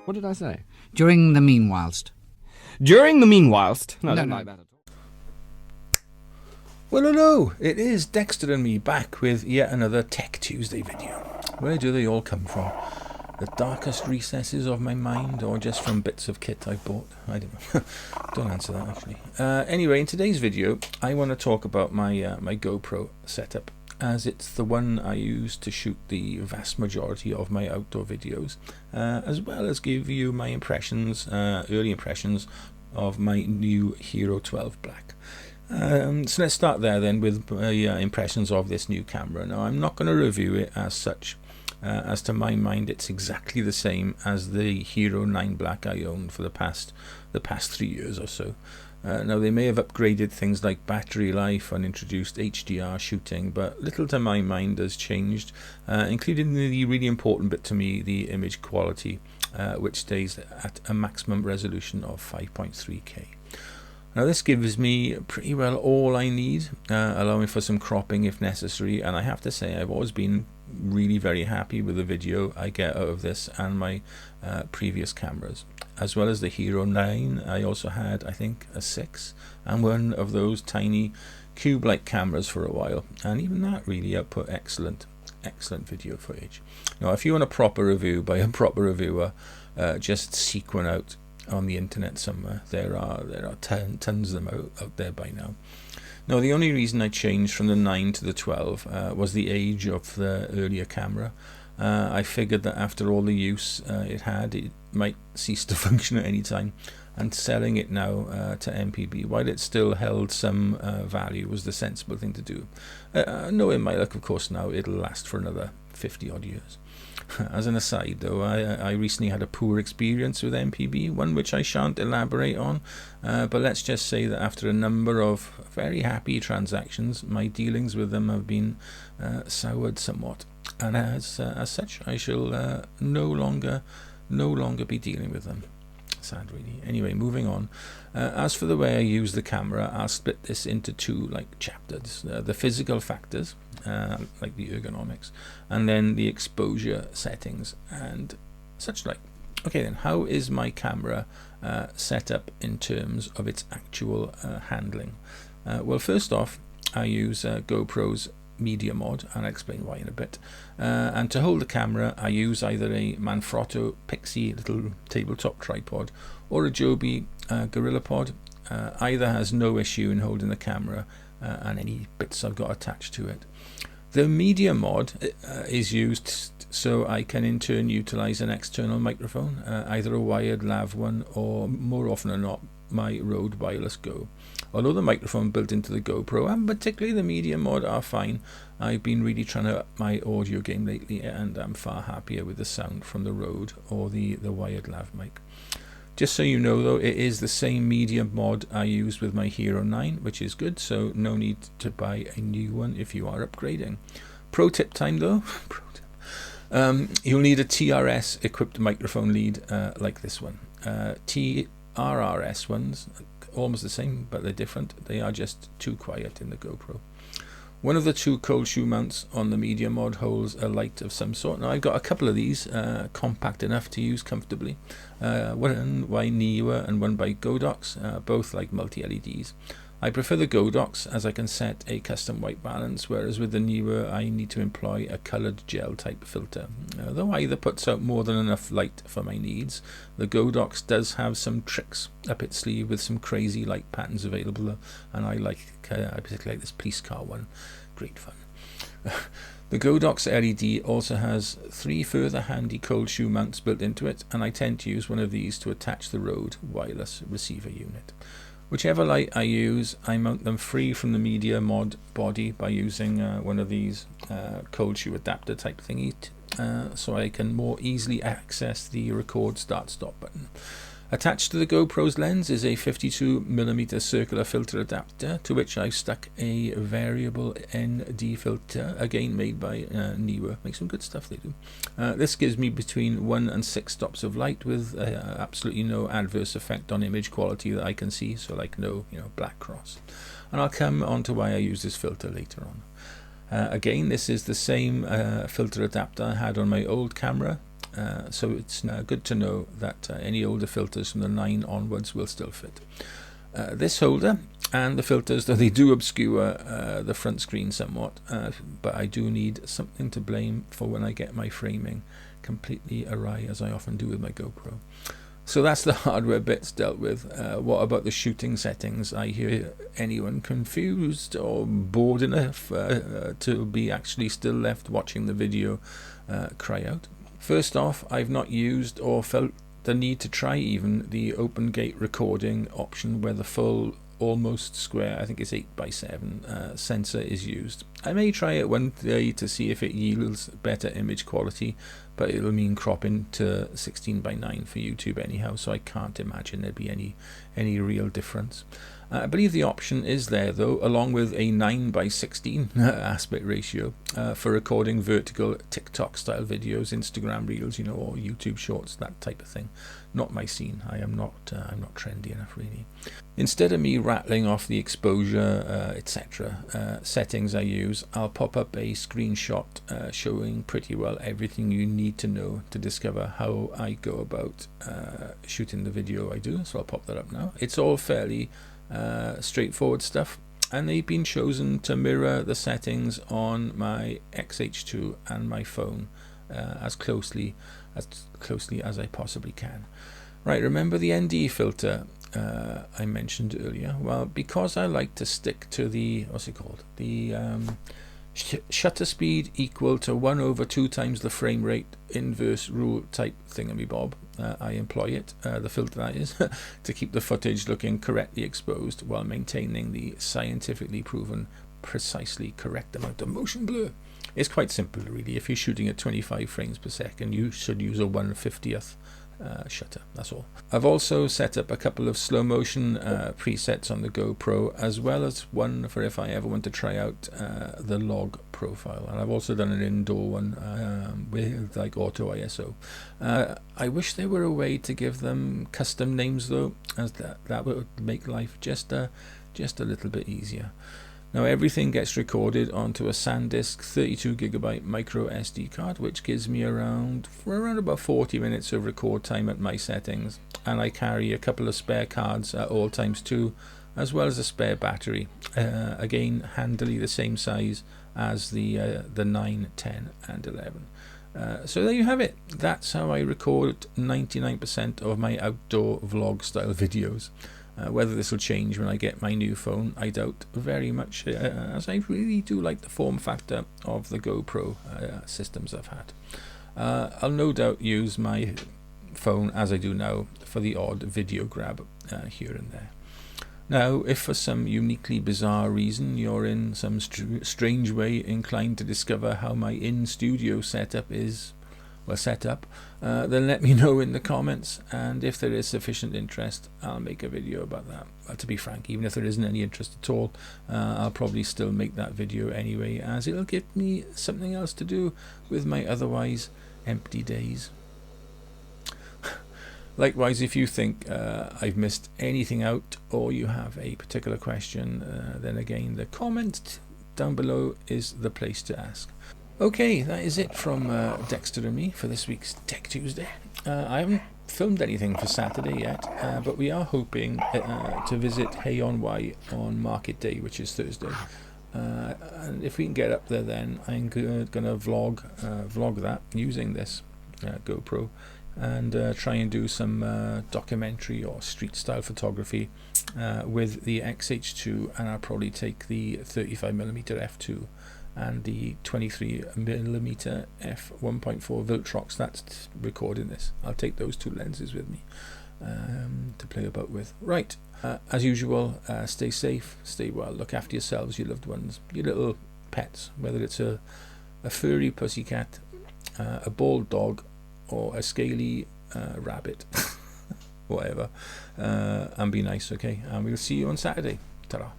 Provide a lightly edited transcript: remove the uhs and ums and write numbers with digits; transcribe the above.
What did I say? During the meanwhilest. During the meanwhilest. No, I don't like that at all. Well, hello, it is Dexter and me back with yet another Tech Tuesday video. Where do they all come from? The darkest recesses of my mind, or just from bits of kit I bought? I don't know. Don't answer that, actually. Anyway, in today's video, I want to talk about my my GoPro setup, as it's the one I use to shoot the vast majority of my outdoor videos, as well as give you my impressions, early impressions of my new Hero 12 Black. So let's start there then with impressions of this new camera. Now, I'm not going to review it as such, as to my mind it's exactly the same as the Hero 9 Black I owned for the past 3 years or so. Now, they may have upgraded things like battery life and introduced HDR shooting, but little to my mind has changed, including the really important bit to me, the image quality, which stays at a maximum resolution of 5.3K. Now, this gives me pretty well all I need, allowing for some cropping if necessary, and I have to say I've always been really very happy with the video I get out of this and my previous cameras. As well as the Hero 9, I also had, I think, a 6 and one of those tiny cube-like cameras for a while, and even that really output excellent video footage. Now, if you want a proper review by a proper reviewer, just seek one out on the internet somewhere. There are tons of them out there by now. Now, the only reason I changed from the 9 to the 12 was the age of the earlier camera. I figured that after all the use it might cease to function at any time, and selling it now to MPB, while it still held some value, was the sensible thing to do. Knowing my luck, of course, now it'll last for another 50 odd years. As an aside, though, I recently had a poor experience with MPB, one which I shan't elaborate on, but let's just say that after a number of very happy transactions, my dealings with them have been soured somewhat, and as such, I shall no longer be dealing with them. Sad, really. Anyway, moving on. As for the way I use the camera, I'll split this into two chapters: the physical factors, like the ergonomics, and then the exposure settings and such like. Okay, then, how is my camera set up in terms of its actual handling? Well, first off, I use GoPro's media mod, and I'll explain why in a bit. And to hold the camera, I use either a Manfrotto Pixie little tabletop tripod or a Joby GorillaPod. Either has no issue in holding the camera and any bits I've got attached to it. The media mod is used so I can in turn utilize an external microphone, either a wired lav one or, more often than not, my Rode Wireless Go. Although the microphone built into the GoPro and particularly the media mod are fine, I've been really trying to up my audio game lately, and I'm far happier with the sound from the Rode or the wired lav mic. Just so you know, though, it is the same media mod I used with my Hero 9, which is good, so no need to buy a new one if you are upgrading. Pro tip time, though. You'll need a TRS equipped microphone lead like this one. TRRS ones, almost the same, but they're different. They are just too quiet in the GoPro. One of the two cold shoe mounts on the media mod holds a light of some sort. Now, I've got a couple of these, compact enough to use comfortably. One by Niwa and one by Godox, both like multi-LEDs. I prefer the Godox as I can set a custom white balance, whereas with the Niwa I need to employ a coloured gel type filter. Though either puts out more than enough light for my needs, the Godox does have some tricks up its sleeve with some crazy light patterns available, and I particularly like this police car one. Great fun. The Godox LED also has 3 further handy cold shoe mounts built into it, and I tend to use one of these to attach the Rode wireless receiver unit. Whichever light I use, I mount them free from the media mod body by using one of these cold shoe adapter type thingy, so I can more easily access the record start stop button. Attached to the GoPro's lens is a 52mm circular filter adapter, to which I've stuck a variable ND filter, again made by Niwa. Make some good stuff, they do. This gives me between 1 and 6 stops of light with absolutely no adverse effect on image quality that I can see, so like no black cross. And I'll come on to why I use this filter later on. Again, this is the same filter adapter I had on my old camera, so it's good to know that any older filters from the 9 onwards will still fit. This holder and the filters, though they do obscure the front screen somewhat, but I do need something to blame for when I get my framing completely awry, as I often do with my GoPro. So that's the hardware bits dealt with. What about the shooting settings? I hear anyone confused or bored enough to be actually still left watching the video cry out. First off, I've not used or felt the need to try even the open gate recording option where the full almost square, I think it's 8x7 sensor is used. I may try it one day to see if it yields better image quality, but it'll mean cropping to 16:9 for YouTube anyhow, so I can't imagine there'd be any real difference. I believe the option is there though, along with a 9:16 aspect ratio for recording vertical TikTok style videos, Instagram reels, you know, or YouTube shorts, that type of thing. Not my scene. I'm not trendy enough really. Instead of me rattling off the exposure, etc. Settings I use, I'll pop up a screenshot showing pretty well everything you need to know to discover how I go about shooting the video I do. So I'll pop that up now. It's all fairly straightforward stuff, and they've been chosen to mirror the settings on my XH2 and my phone as closely as I possibly can. Right, remember the ND filter I mentioned earlier? Well, because I like to stick to the, what's it called? The shutter speed equal to 1/2 times the frame rate inverse rule type thingamabob. I employ it, the filter that is, to keep the footage looking correctly exposed while maintaining the scientifically proven precisely correct amount of motion blur. It's quite simple really. If you're shooting at 25 frames per second, you should use a 1/50th shutter, that's all. I've also set up a couple of slow motion presets on the GoPro, as well as one for if I ever want to try out the log profile, and I've also done an indoor one with like auto ISO. I wish there were a way to give them custom names though, as that would make life just a little bit easier. Now everything gets recorded onto a SanDisk 32GB micro SD card, which gives me around about 40 minutes of record time at my settings, and I carry a couple of spare cards at all times too, as well as a spare battery, again handily the same size as the 9, 10 and 11. So there you have it. That's how I record 99% of my outdoor vlog style videos. Whether this will change when I get my new phone, I doubt very much, as I really do like the form factor of the GoPro systems I've had. I'll no doubt use my phone, as I do now, for the odd video grab here and there. Now, if for some uniquely bizarre reason you're in some strange way inclined to discover how my in-studio setup is set up, then let me know in the comments, and if there is sufficient interest, I'll make a video about that. But to be frank, even if there isn't any interest at all, I'll probably still make that video anyway, as it'll give me something else to do with my otherwise empty days. Likewise, if you think I've missed anything out, or you have a particular question, then again, the comment down below is the place to ask. Okay, that is it from Dexter and me for this week's Tech Tuesday. I haven't filmed anything for Saturday yet, but we are hoping to visit Hay on Wye on Market Day, which is Thursday. And if we can get up there, then I'm going to vlog that using this GoPro, and try and do some documentary or street style photography with the XH2, and I'll probably take the 35mm f2 and the 23mm f1.4 Viltrox that's recording this. I'll take those two lenses with me to play about with. Right, as usual, stay safe, stay well, look after yourselves, your loved ones, your little pets, whether it's a furry pussycat, a bald dog, or a scaly rabbit, whatever, and be nice, okay? And we'll see you on Saturday. Ta-ra.